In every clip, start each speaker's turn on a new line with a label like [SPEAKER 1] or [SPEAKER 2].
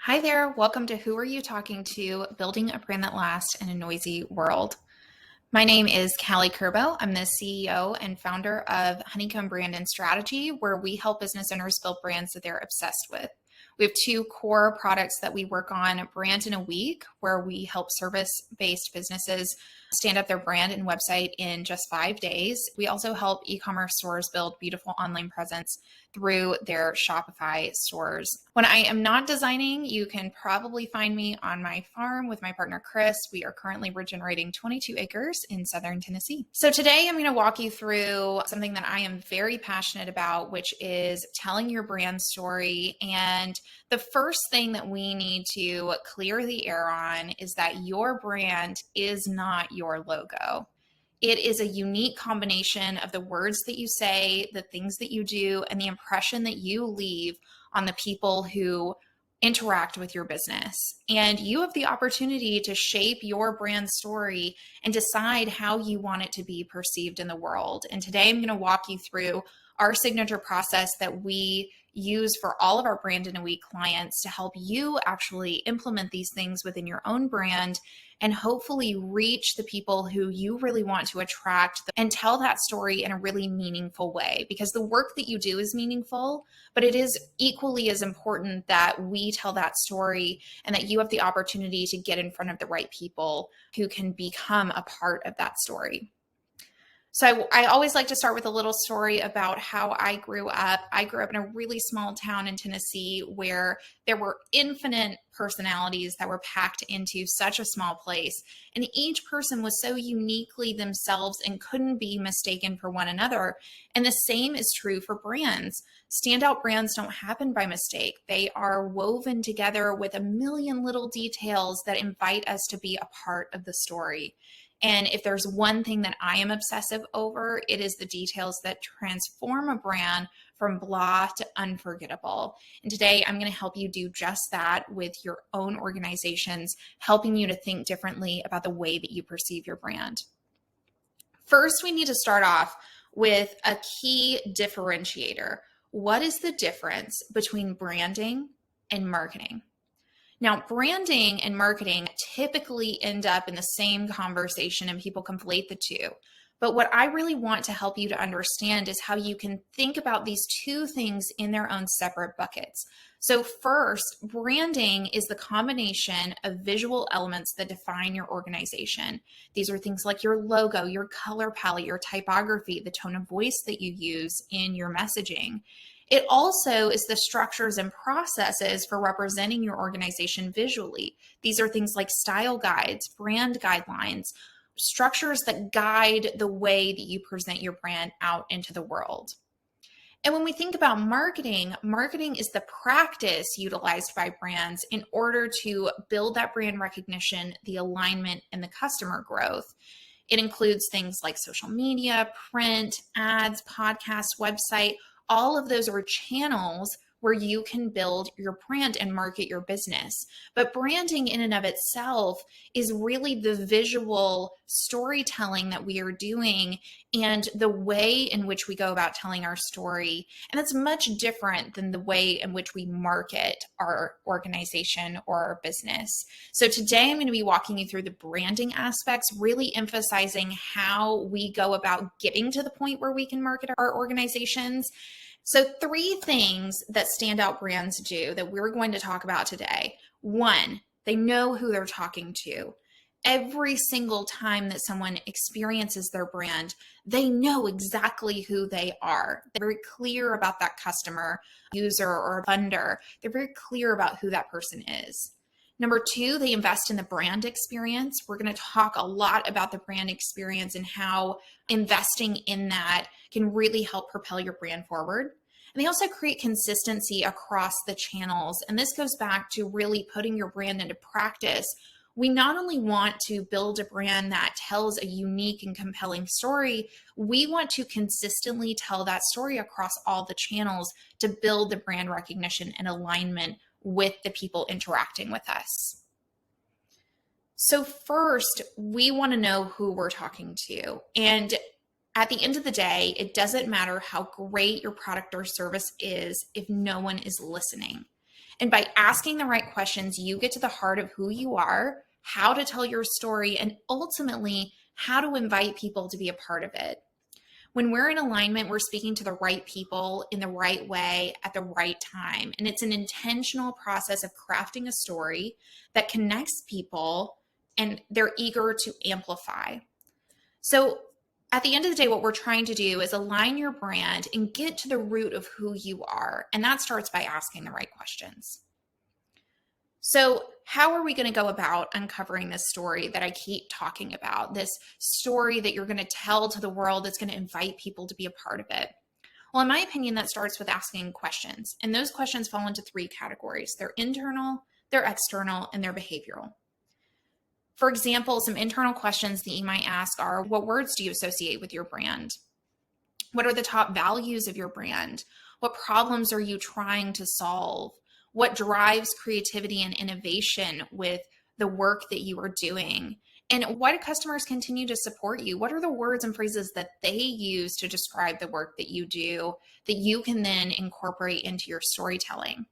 [SPEAKER 1] Hi there, welcome to Who Are You Talking To? Building a Brand That Lasts in a Noisy World. My name is Callie Kerbo. I'm the CEO and founder of Honeycomb Brand and Strategy, where we help business owners build brands that they're obsessed with. We have two core products that we work on: Brand in a Week, where we help service-based businesses stand up their brand and website in just 5 days. We also help e-commerce stores build beautiful online presence through their Shopify stores. When I am not designing, you can probably find me on my farm with my partner, Chris. We are currently regenerating 22 acres in southern Tennessee. So today I'm going to walk you through something that I am very passionate about, which is telling your brand story. And the first thing that we need to clear the air on is that your brand is not your logo. It is a unique combination of the words that you say, the things that you do, and the impression that you leave on the people who interact with your business. And you have the opportunity to shape your brand story and decide how you want it to be perceived in the world. And today I'm going to walk you through our signature process that we use for all of our Brand in a Week clients to help you actually implement these things within your own brand and hopefully reach the people who you really want to attract and tell that story in a really meaningful way. Because the work that you do is meaningful, but it is equally as important that we tell that story and that you have the opportunity to get in front of the right people who can become a part of that story. So I always like to start with a little story about how I grew up. I grew up in a really small town in Tennessee where there were infinite personalities that were packed into such a small place. And each person was so uniquely themselves and couldn't be mistaken for one another. And the same is true for brands. Standout brands don't happen by mistake. They are woven together with a million little details that invite us to be a part of the story. And if there's one thing that I am obsessive over, it is the details that transform a brand from blah to unforgettable. And today I'm going to help you do just that with your own organizations, helping you to think differently about the way that you perceive your brand. First, we need to start off with a key differentiator. What is the difference between branding and marketing? Now, branding and marketing typically end up in the same conversation and people conflate the two. But what I really want to help you to understand is how you can think about these two things in their own separate buckets. So first, branding is the combination of visual elements that define your organization. These are things like your logo, your color palette, your typography, the tone of voice that you use in your messaging. It also is the structures and processes for representing your organization visually. These are things like style guides, brand guidelines, structures that guide the way that you present your brand out into the world. And when we think about marketing, marketing is the practice utilized by brands in order to build that brand recognition, the alignment, and the customer growth. It includes things like social media, print, ads, podcasts, website. All of those are channels where you can build your brand and market your business. But branding in and of itself is really the visual storytelling that we are doing and the way in which we go about telling our story. And that's much different than the way in which we market our organization or our business. So today I'm going to be walking you through the branding aspects, really emphasizing how we go about getting to the point where we can market our organizations. So 3 things that standout brands do that we're going to talk about today. 1, they know who they're talking to. Every single time that someone experiences their brand, they know exactly who they are. They're very clear about that customer, user, or funder. They're very clear about who that person is. Number 2, they invest in the brand experience. We're going to talk a lot about the brand experience and how investing in that can really help propel your brand forward. And they also create consistency across the channels. And this goes back to really putting your brand into practice. We not only want to build a brand that tells a unique and compelling story, we want to consistently tell that story across all the channels to build the brand recognition and alignment with the people interacting with us. So first, we want to know who we're talking to. And at the end of the day, it doesn't matter how great your product or service is if no one is listening. And by asking the right questions, you get to the heart of who you are, how to tell your story, and ultimately how to invite people to be a part of it. When we're in alignment, we're speaking to the right people in the right way at the right time. And it's an intentional process of crafting a story that connects people and they're eager to amplify. So at the end of the day, what we're trying to do is align your brand and get to the root of who you are. And that starts by asking the right questions. So, how are we going to go about uncovering this story that I keep talking about? This story that you're going to tell to the world that's going to invite people to be a part of it? Well, in my opinion, that starts with asking questions. And those questions fall into three categories: they're internal, they're external, and they're behavioral. For example, some internal questions that you might ask are: what words do you associate with your brand? What are the top values of your brand? What problems are you trying to solve? What drives creativity and innovation with the work that you are doing? And why do customers continue to support you? What are the words and phrases that they use to describe the work that you do that you can then incorporate into your storytelling?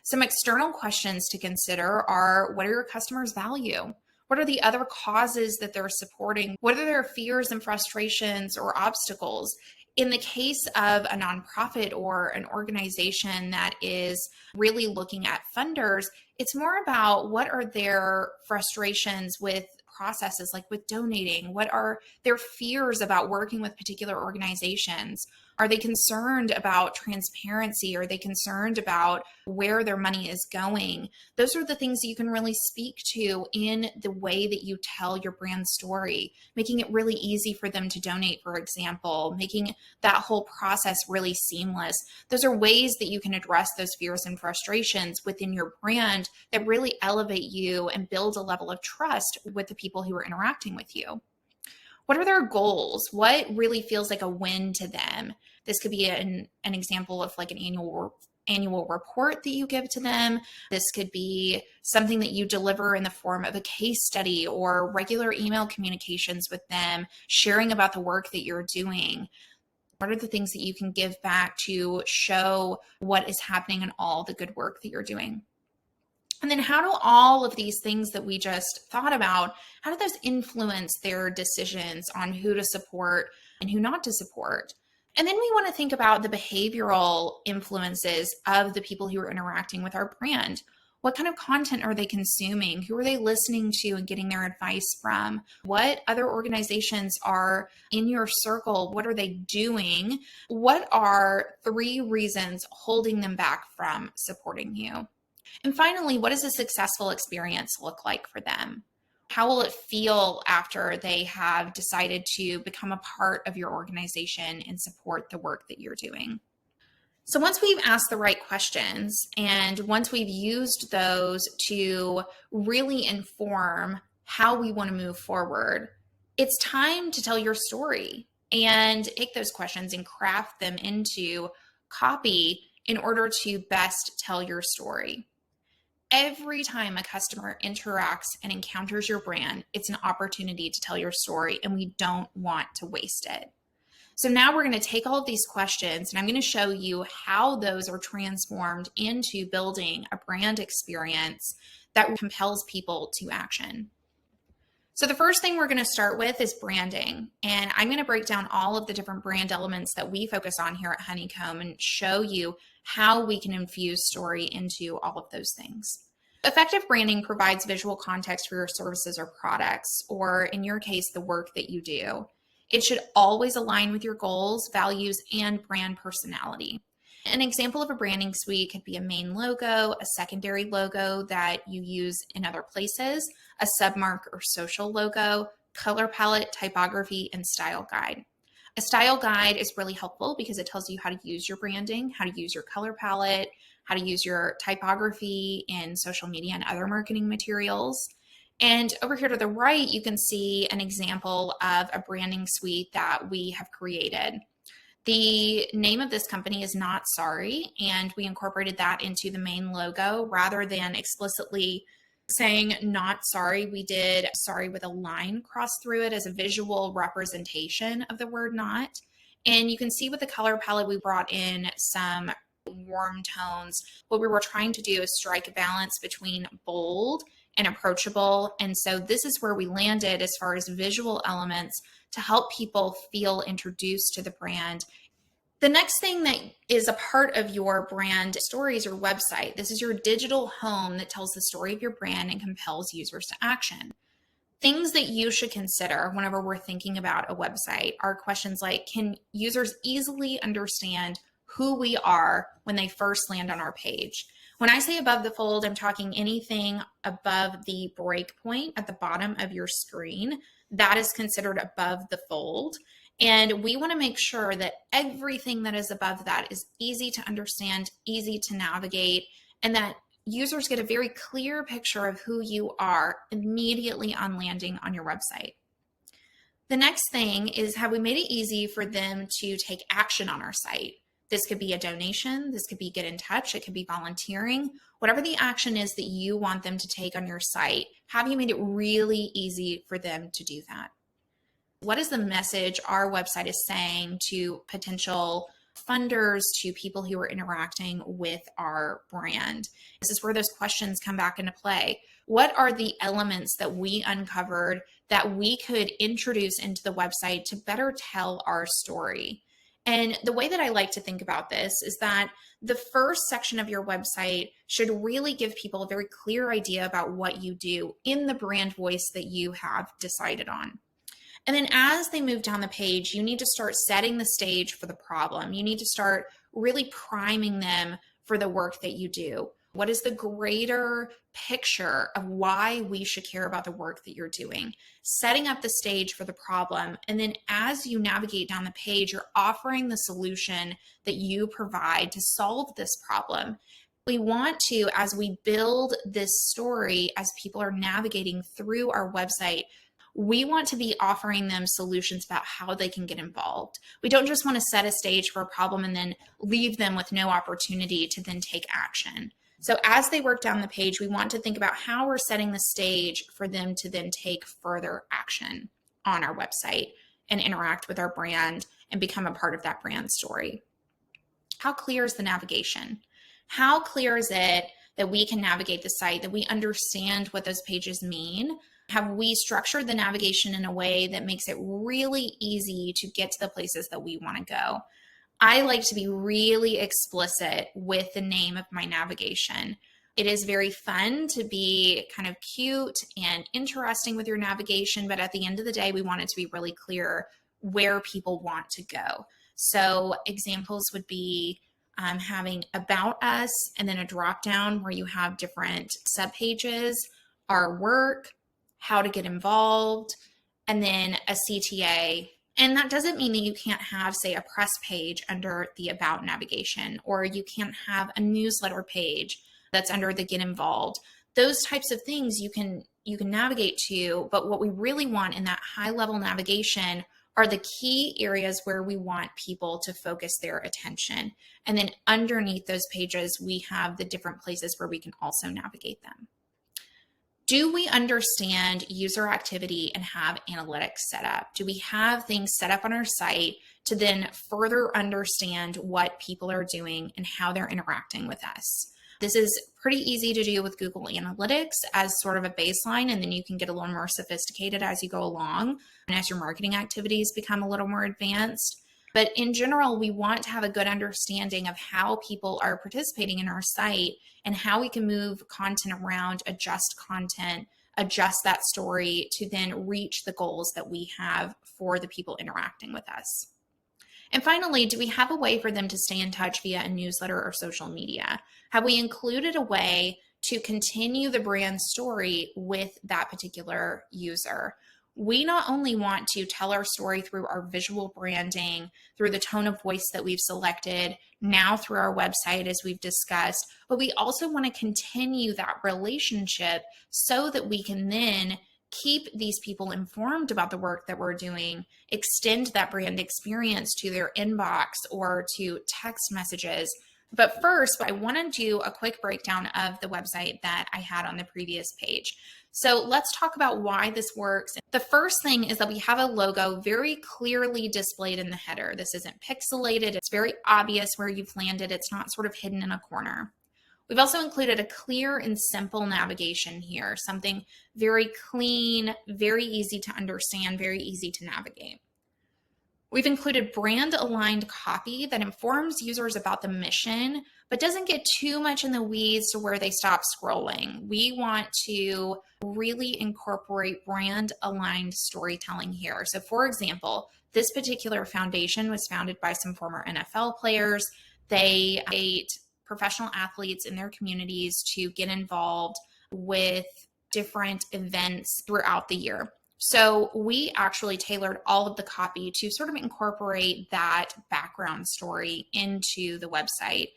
[SPEAKER 1] Some external questions to consider are: what do your customers value? What are the other causes that they're supporting? What are their fears and frustrations or obstacles? In the case of a nonprofit or an organization that is really looking at funders, it's more about what are their frustrations with processes, like with donating. What are their fears about working with particular organizations? Are they concerned about transparency? Are they concerned about where their money is going? Those are the things that you can really speak to in the way that you tell your brand story, making it really easy for them to donate, for example, making that whole process really seamless. Those are ways that you can address those fears and frustrations within your brand that really elevate you and build a level of trust with the people who are interacting with you. What are their goals? What really feels like a win to them? This could be an example of like an annual report that you give to them. This could be something that you deliver in the form of a case study or regular email communications with them, sharing about the work that you're doing. What are the things that you can give back to show what is happening and all the good work that you're doing? And then how do all of these things that we just thought about, how do those influence their decisions on who to support and who not to support? And then we want to think about the behavioral influences of the people who are interacting with our brand. What kind of content are they consuming? Who are they listening to and getting their advice from? What other organizations are in your circle? What are they doing? What are 3 reasons holding them back from supporting you? And finally, what does a successful experience look like for them? How will it feel after they have decided to become a part of your organization and support the work that you're doing? So once we've asked the right questions and once we've used those to really inform how we want to move forward, it's time to tell your story and take those questions and craft them into copy in order to best tell your story. Every time a customer interacts and encounters your brand, it's an opportunity to tell your story, and we don't want to waste it. So now we're going to take all of these questions and I'm going to show you how those are transformed into building a brand experience that compels people to action. So the first thing we're going to start with is branding. And I'm going to break down all of the different brand elements that we focus on here at Honeycomb and show you how we can infuse story into all of those things. Effective branding provides visual context for your services or products, or in your case, the work that you do. It should always align with your goals, values, and brand personality. An example of a branding suite could be a main logo, a secondary logo that you use in other places, a submark or social logo, color palette, typography, and style guide. A style guide is really helpful because it tells you how to use your branding, how to use your color palette, how to use your typography in social media and other marketing materials. And over here to the right, you can see an example of a branding suite that we have created. The name of this company is Not Sorry, and we incorporated that into the main logo rather than explicitly saying not sorry. We did sorry with a line crossed through it as a visual representation of the word not. And you can see with the color palette, we brought in some warm tones. What we were trying to do is strike a balance between bold and approachable. And so this is where we landed as far as visual elements to help people feel introduced to the brand. The next thing that is a part of your brand story is your website. This is your digital home that tells the story of your brand and compels users to action. Things that you should consider whenever we're thinking about a website are questions like, can users easily understand who we are when they first land on our page? When I say above the fold, I'm talking anything above the break point at the bottom of your screen. That is considered above the fold. And we want to make sure that everything that is above that is easy to understand, easy to navigate, and that users get a very clear picture of who you are immediately on landing on your website. The next thing is, have we made it easy for them to take action on our site? This could be a donation, this could be get in touch, it could be volunteering, whatever the action is that you want them to take on your site. Have you made it really easy for them to do that? What is the message our website is saying to potential funders, to people who are interacting with our brand? This is where those questions come back into play. What are the elements that we uncovered that we could introduce into the website to better tell our story? And the way that I like to think about this is that the first section of your website should really give people a very clear idea about what you do in the brand voice that you have decided on. And then as they move down the page, you need to start setting the stage for the problem. You need to start really priming them for the work that you do. What is the greater picture of why we should care about the work that you're doing? Setting up the stage for the problem. And then as you navigate down the page, you're offering the solution that you provide to solve this problem. We want to, as we build this story, as people are navigating through our website, we want to be offering them solutions about how they can get involved. We don't just want to set a stage for a problem and then leave them with no opportunity to then take action. So as they work down the page, we want to think about how we're setting the stage for them to then take further action on our website and interact with our brand and become a part of that brand story. How clear is the navigation? How clear is it that we can navigate the site, that we understand what those pages mean? Have we structured the navigation in a way that makes it really easy to get to the places that we want to go? I like to be really explicit with the name of my navigation. It is very fun to be kind of cute and interesting with your navigation, but at the end of the day, we want it to be really clear where people want to go. So examples would be having about us and then a drop down where you have different subpages, our work, how to get involved, and then a CTA. And that doesn't mean that you can't have, say, a press page under the About navigation, or you can't have a newsletter page that's under the Get Involved. Those types of things you can navigate to, but what we really want in that high-level navigation are the key areas where we want people to focus their attention. And then underneath those pages, we have the different places where we can also navigate them. Do we understand user activity and have analytics set up? Do we have things set up on our site to then further understand what people are doing and how they're interacting with us? This is pretty easy to do with Google Analytics as sort of a baseline, and then you can get a little more sophisticated as you go along and as your marketing activities become a little more advanced. But in general, we want to have a good understanding of how people are participating in our site and how we can move content around, adjust content, adjust that story to then reach the goals that we have for the people interacting with us. And finally, do we have a way for them to stay in touch via a newsletter or social media? Have we included a way to continue the brand story with that particular user? We not only want to tell our story through our visual branding, through the tone of voice that we've selected, now through our website as we've discussed, but we also want to continue that relationship so that we can then keep these people informed about the work that we're doing, extend that brand experience to their inbox or to text messages But first, I want to do a quick breakdown of the website that I had on the previous page. So let's talk about why this works. The first thing is that we have a logo very clearly displayed in the header. This isn't pixelated. It's very obvious where you've landed. It's not sort of hidden in a corner. We've also included a clear and simple navigation here, something very clean, very easy to understand, very easy to navigate. We've included brand-aligned copy that informs users about the mission, but doesn't get too much in the weeds to where they stop scrolling. We want to really incorporate brand-aligned storytelling here. So for example, this particular foundation was founded by some former NFL players. They aid professional athletes in their communities to get involved with different events throughout the year. So we actually tailored all of the copy to sort of incorporate that background story into the website.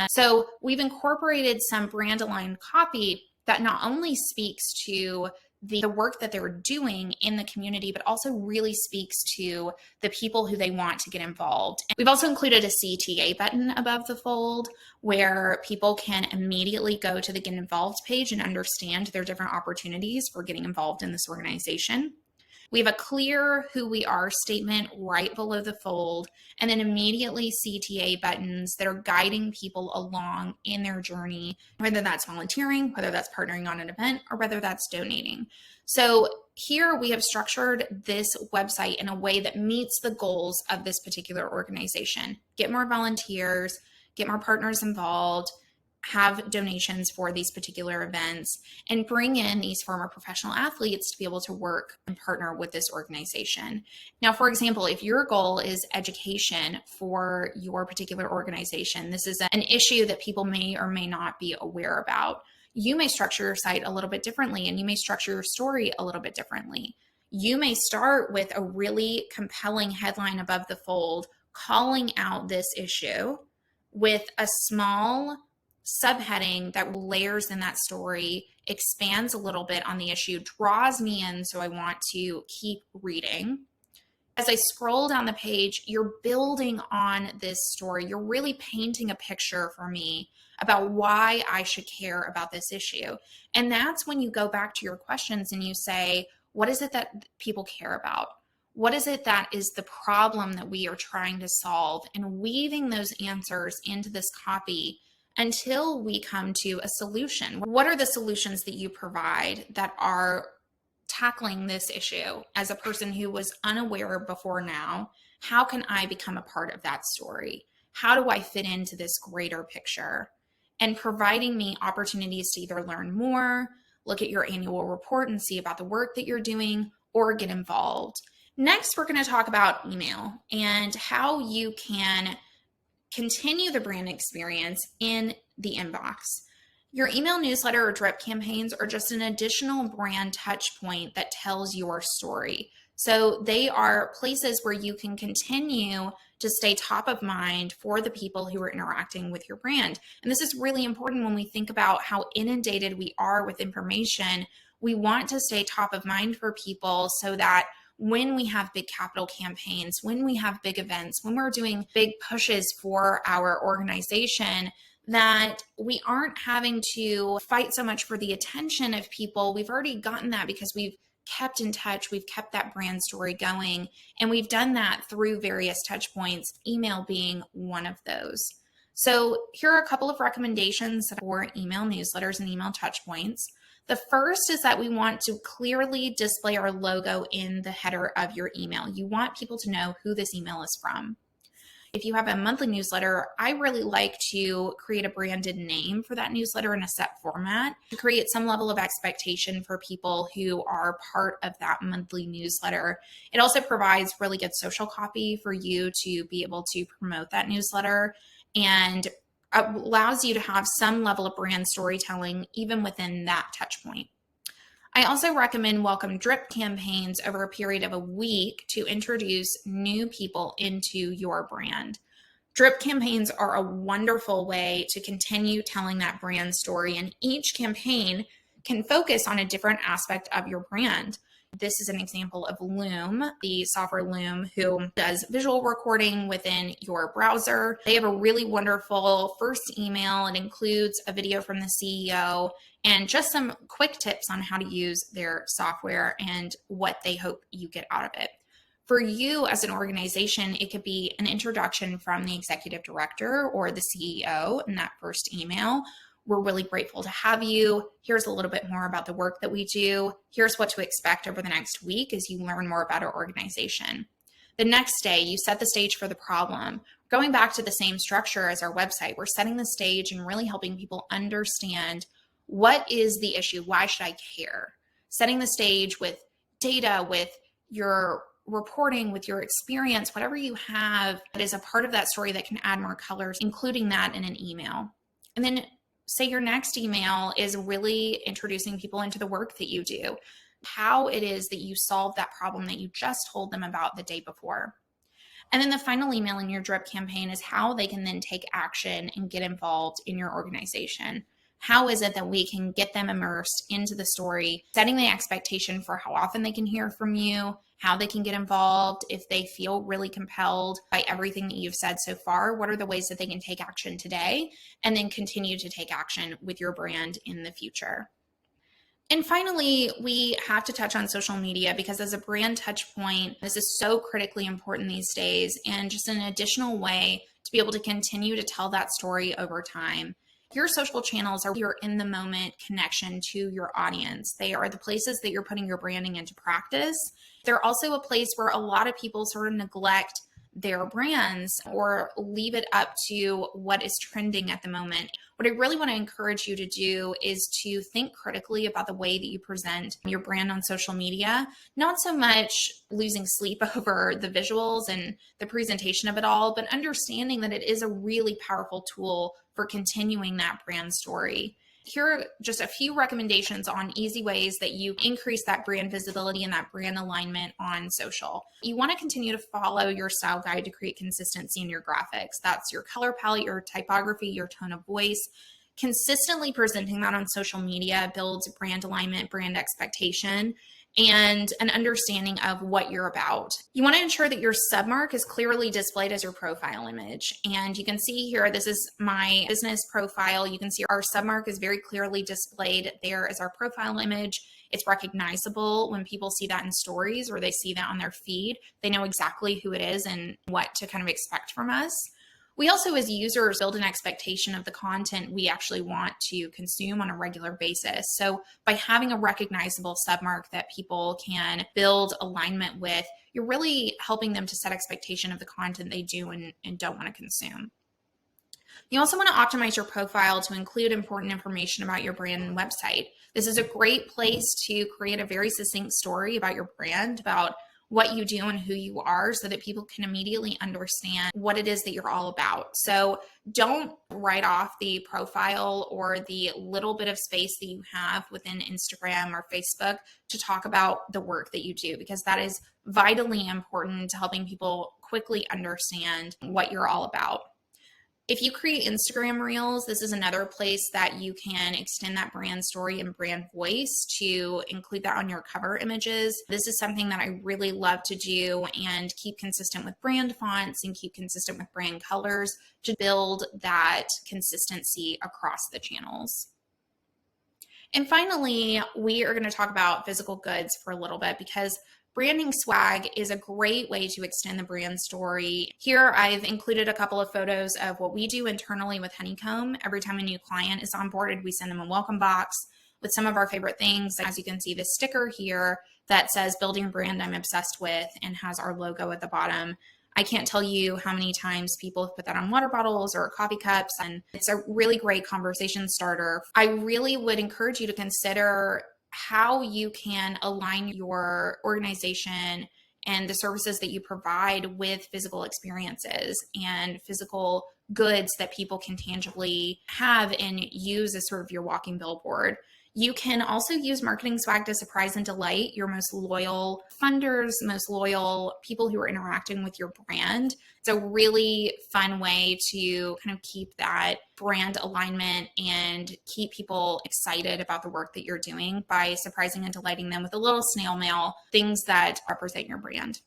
[SPEAKER 1] So we've incorporated some brand aligned copy that not only speaks to the work that they're doing in the community, but also really speaks to the people who they want to get involved. And we've also included a CTA button above the fold where people can immediately go to the Get Involved page and understand their different opportunities for getting involved in this organization. We have a clear who we are statement right below the fold, and then immediately CTA buttons that are guiding people along in their journey, whether that's volunteering, whether that's partnering on an event, or whether that's donating. So here we have structured this website in a way that meets the goals of this particular organization. Get more volunteers, get more partners involved, have donations for these particular events, and bring in these former professional athletes to be able to work and partner with this organization. Now, for example, if your goal is education for your particular organization, this is an issue that people may or may not be aware about. You may structure your site a little bit differently, and you may structure your story a little bit differently. You may start with a really compelling headline above the fold, calling out this issue with a small subheading that layers in that story, expands a little bit on the issue, draws me in so I want to keep reading. As I scroll down the page, you're building on this story. You're really painting a picture for me about why I should care about this issue. And that's when you go back to your questions and you say, what is it that people care about? What is it that is the problem that we are trying to solve? And weaving those answers into this copy until we come to a solution. What are the solutions that you provide that are tackling this issue as a person who was unaware before now? How can I become a part of that story? How do I fit into this greater picture? And providing me opportunities to either learn more, look at your annual report and see about the work that you're doing, or get involved. Next, we're going to talk about email and how you can continue the brand experience in the inbox. Your email newsletter or drip campaigns are just an additional brand touch point that tells your story. So they are places where you can continue to stay top of mind for the people who are interacting with your brand. And this is really important when we think about how inundated we are with information. We want to stay top of mind for people so that when we have big capital campaigns, when we have big events, when we're doing big pushes for our organization, that we aren't having to fight so much for the attention of people. We've already gotten that because we've kept in touch, we've kept that brand story going, and we've done that through various touch points, email being one of those. So here are a couple of recommendations for email newsletters and email touch points. The first is that we want to clearly display our logo in the header of your email. You want people to know who this email is from. If you have a monthly newsletter, I really like to create a branded name for that newsletter in a set format to create some level of expectation for people who are part of that monthly newsletter. It also provides really good social copy for you to be able to promote that newsletter and allows you to have some level of brand storytelling even within that touch point. I also recommend welcome drip campaigns over a period of a week to introduce new people into your brand. Drip campaigns are a wonderful way to continue telling that brand story, and each campaign can focus on a different aspect of your brand. This is an example of Loom, the software Loom, who does visual recording within your browser. They have a really wonderful first email. It includes a video from the CEO and just some quick tips on how to use their software and what they hope you get out of it. For you as an organization, it could be an introduction from the executive director or the CEO in that first email. We're really grateful to have you. Here's a little bit more about the work that we do. Here's what to expect over the next week as you learn more about our organization. The next day, you set the stage for the problem. Going back to the same structure as our website, we're setting the stage and really helping people understand what is the issue? Why should I care? Setting the stage with data, with your reporting, with your experience, whatever you have that is a part of that story that can add more colors, including that in an email. And then say your next email is really introducing people into the work that you do, how it is that you solve that problem that you just told them about the day before. And then the final email in your drip campaign is how they can then take action and get involved in your organization. How is it that we can get them immersed into the story, setting the expectation for how often they can hear from you, how they can get involved if they feel really compelled by everything that you've said so far? What are the ways that they can take action today and then continue to take action with your brand in the future? And finally, we have to touch on social media because as a brand touch point, this is so critically important these days and just an additional way to be able to continue to tell that story over time. Your social channels are your in the moment connection to your audience. They are the places that you're putting your branding into practice. They're also a place where a lot of people sort of neglect their brands or leave it up to what is trending at the moment. What I really want to encourage you to do is to think critically about the way that you present your brand on social media, not so much losing sleep over the visuals and the presentation of it all, but understanding that it is a really powerful tool for continuing that brand story. Here are just a few recommendations on easy ways that you increase that brand visibility and that brand alignment on social. You want to continue to follow your style guide to create consistency in your graphics. That's your color palette, your typography, your tone of voice. Consistently presenting that on social media builds brand alignment, brand expectation, and an understanding of what you're about. You want to ensure that your submark is clearly displayed as your profile image. And you can see here, this is my business profile. You can see our submark is very clearly displayed there as our profile image. It's recognizable when people see that in stories or they see that on their feed. They know exactly who it is and what to kind of expect from us. We also, as users, build an expectation of the content we actually want to consume on a regular basis. So by having a recognizable submark that people can build alignment with, you're really helping them to set expectation of the content they do and don't want to consume. You also want to optimize your profile to include important information about your brand and website. This is a great place to create a very succinct story about your brand, about what you do and who you are so that people can immediately understand what it is that you're all about. So don't write off the profile or the little bit of space that you have within Instagram or Facebook to talk about the work that you do, because that is vitally important to helping people quickly understand what you're all about. If you create Instagram Reels, this is another place that you can extend that brand story and brand voice to include that on your cover images. This is something that I really love to do and keep consistent with brand fonts and keep consistent with brand colors to build that consistency across the channels. And finally, we are going to talk about physical goods for a little bit because branding swag is a great way to extend the brand story. Here, I've included a couple of photos of what we do internally with Honeycomb. Every time a new client is onboarded, we send them a welcome box with some of our favorite things. As you can see, this sticker here that says building a brand I'm obsessed with and has our logo at the bottom. I can't tell you how many times people have put that on water bottles or coffee cups, and it's a really great conversation starter. I really would encourage you to consider how you can align your organization and the services that you provide with physical experiences and physical goods that people can tangibly have and use as sort of your walking billboard. You can also use marketing swag to surprise and delight your most loyal funders, most loyal people who are interacting with your brand. It's a really fun way to kind of keep that brand alignment and keep people excited about the work that you're doing by surprising and delighting them with a little snail mail, things that represent your brand.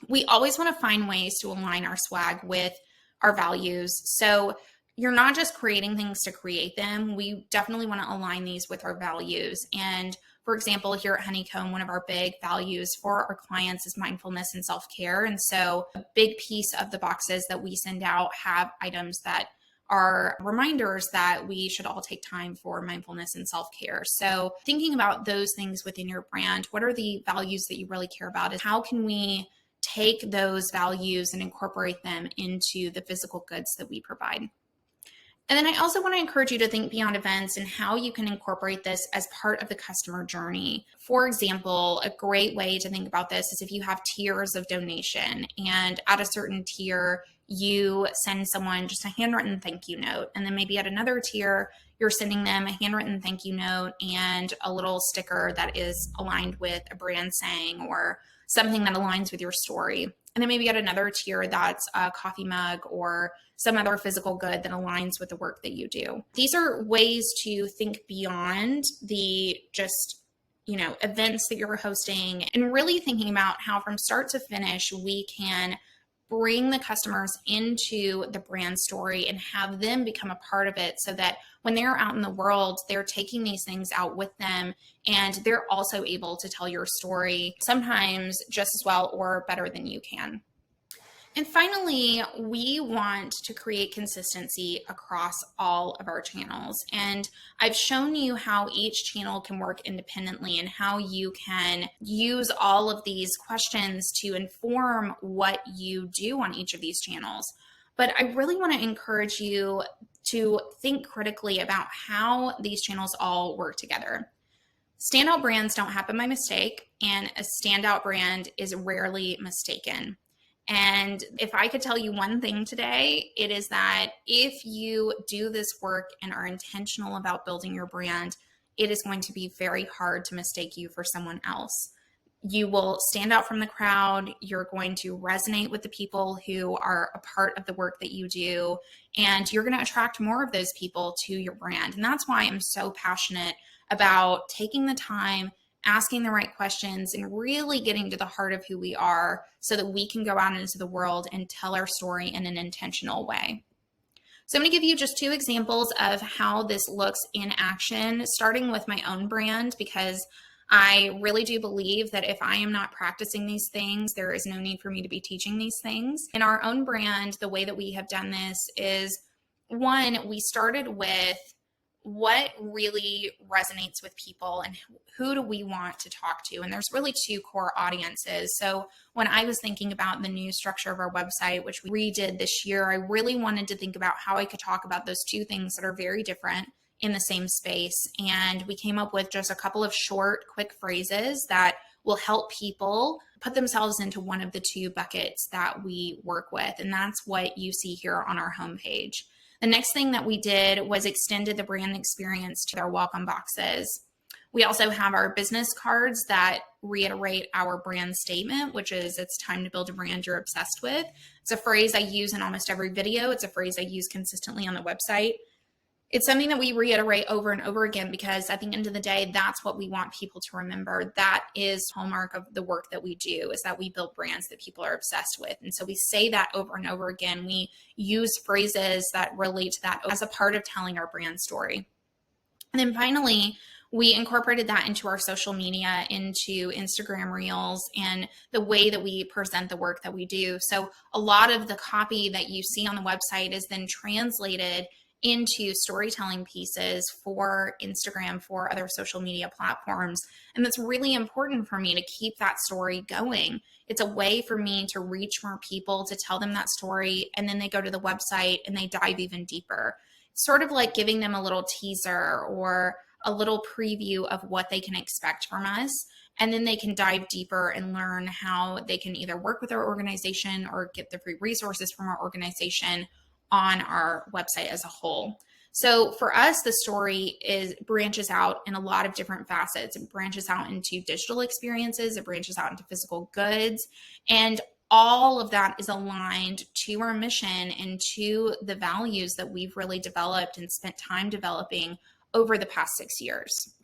[SPEAKER 1] We always want to find ways to align our swag with our values. So you're not just creating things to create them. We definitely want to align these with our values. And for example, here at Honeycomb, one of our big values for our clients is mindfulness and self-care. And so a big piece of the boxes that we send out have items that are reminders that we should all take time for mindfulness and self-care. So thinking about those things within your brand, what are the values that you really care about? Is how can we take those values and incorporate them into the physical goods that we provide? And then I also want to encourage you to think beyond events and how you can incorporate this as part of the customer journey. For example, a great way to think about this is if you have tiers of donation, and at a certain tier, you send someone just a handwritten thank you note. And then maybe at another tier, you're sending them a handwritten thank you note and a little sticker that is aligned with a brand saying or something that aligns with your story. And then maybe at another tier, that's a coffee mug or some other physical good that aligns with the work that you do. These are ways to think beyond the just, events that you're hosting and really thinking about how from start to finish, we can bring the customers into the brand story and have them become a part of it so that when they're out in the world, they're taking these things out with them and they're also able to tell your story sometimes just as well or better than you can. And finally, we want to create consistency across all of our channels. And I've shown you how each channel can work independently and how you can use all of these questions to inform what you do on each of these channels. But I really want to encourage you to think critically about how these channels all work together. Standout brands don't happen by mistake, and a standout brand is rarely mistaken. And if I could tell you one thing today, it is that if you do this work and are intentional about building your brand, it is going to be very hard to mistake you for someone else. You will stand out from the crowd. You're going to resonate with the people who are a part of the work that you do, and you're going to attract more of those people to your brand. And that's why I'm so passionate about taking the time, asking the right questions, and really getting to the heart of who we are so that we can go out into the world and tell our story in an intentional way. So I'm going to give you just 2 examples of how this looks in action, starting with my own brand, because I really do believe that if I am not practicing these things, there is no need for me to be teaching these things. In our own brand, the way that we have done this is, one, we started with what really resonates with people and who do we want to talk to? And there's really 2 core audiences. So when I was thinking about the new structure of our website, which we redid this year, I really wanted to think about how I could talk about those 2 things that are very different in the same space. And we came up with just a couple of short, quick phrases that will help people put themselves into one of the 2 buckets that we work with. And that's what you see here on our homepage. The next thing that we did was extended the brand experience to our welcome boxes. We also have our business cards that reiterate our brand statement, which is, it's time to build a brand you're obsessed with. It's a phrase I use in almost every video. It's a phrase I use consistently on the website. It's something that we reiterate over and over again because at the end of the day, that's what we want people to remember. That is hallmark of the work that we do, is that we build brands that people are obsessed with. And so we say that over and over again. We use phrases that relate to that as a part of telling our brand story. And then finally, we incorporated that into our social media, into Instagram Reels, and the way that we present the work that we do. So a lot of the copy that you see on the website is then translated into storytelling pieces for Instagram, for other social media platforms. And that's really important for me to keep that story going. It's a way for me to reach more people, to tell them that story, and then they go to the website and they dive even deeper. It's sort of like giving them a little teaser or a little preview of what they can expect from us. And then they can dive deeper and learn how they can either work with our organization or get the free resources from our organization, on our website as a whole. So for us, the story branches out in a lot of different facets. It branches out into digital experiences, it branches out into physical goods, and all of that is aligned to our mission and to the values that we've really developed and spent time developing over the past 6 years.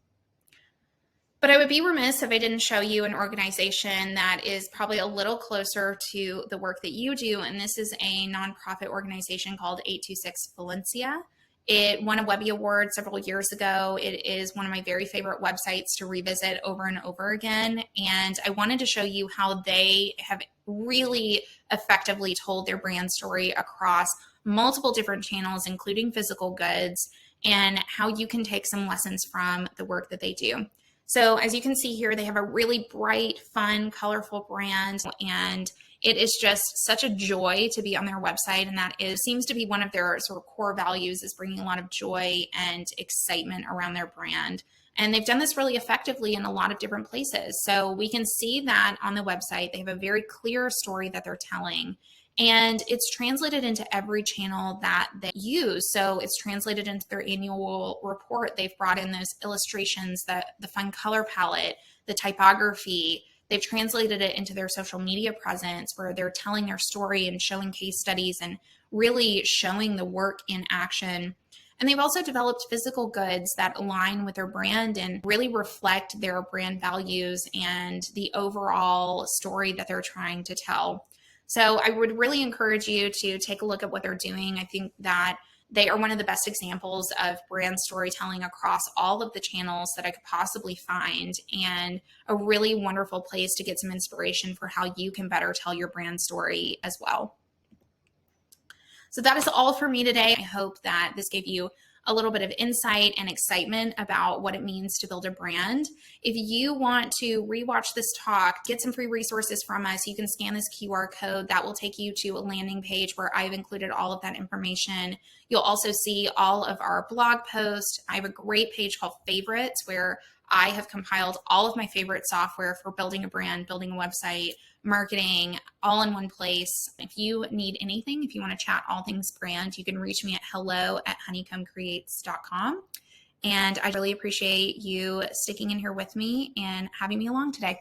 [SPEAKER 1] But I would be remiss if I didn't show you an organization that is probably a little closer to the work that you do. And this is a nonprofit organization called 826 Valencia. It won a Webby Award several years ago. It is one of my very favorite websites to revisit over and over again. And I wanted to show you how they have really effectively told their brand story across multiple different channels, including physical goods, and how you can take some lessons from the work that they do. So as you can see here, they have a really bright, fun, colorful brand, and it is just such a joy to be on their website. And that seems to be one of their sort of core values, is bringing a lot of joy and excitement around their brand. And they've done this really effectively in a lot of different places. So we can see that on the website, they have a very clear story that they're telling. And it's translated into every channel that they use. So it's translated into their annual report. They've brought in those illustrations, the fun color palette, the typography. They've translated it into their social media presence, where they're telling their story and showing case studies and really showing the work in action. And they've also developed physical goods that align with their brand and really reflect their brand values and the overall story that they're trying to tell. So I would really encourage you to take a look at what they're doing. I think that they are one of the best examples of brand storytelling across all of the channels that I could possibly find, and a really wonderful place to get some inspiration for how you can better tell your brand story as well. So that is all for me today. I hope that this gave you a little bit of insight and excitement about what it means to build a brand. If you want to rewatch this talk, get some free resources from us, you can scan this QR code. That will take you to a landing page where I've included all of that information. You'll also see all of our blog posts. I have a great page called Favorites, where I have compiled all of my favorite software for building a brand, building a website, marketing, all in one place. If you need anything, if you want to chat all things brand, you can reach me at hello@honeycombcreates.com. And I really appreciate you sticking in here with me and having me along today.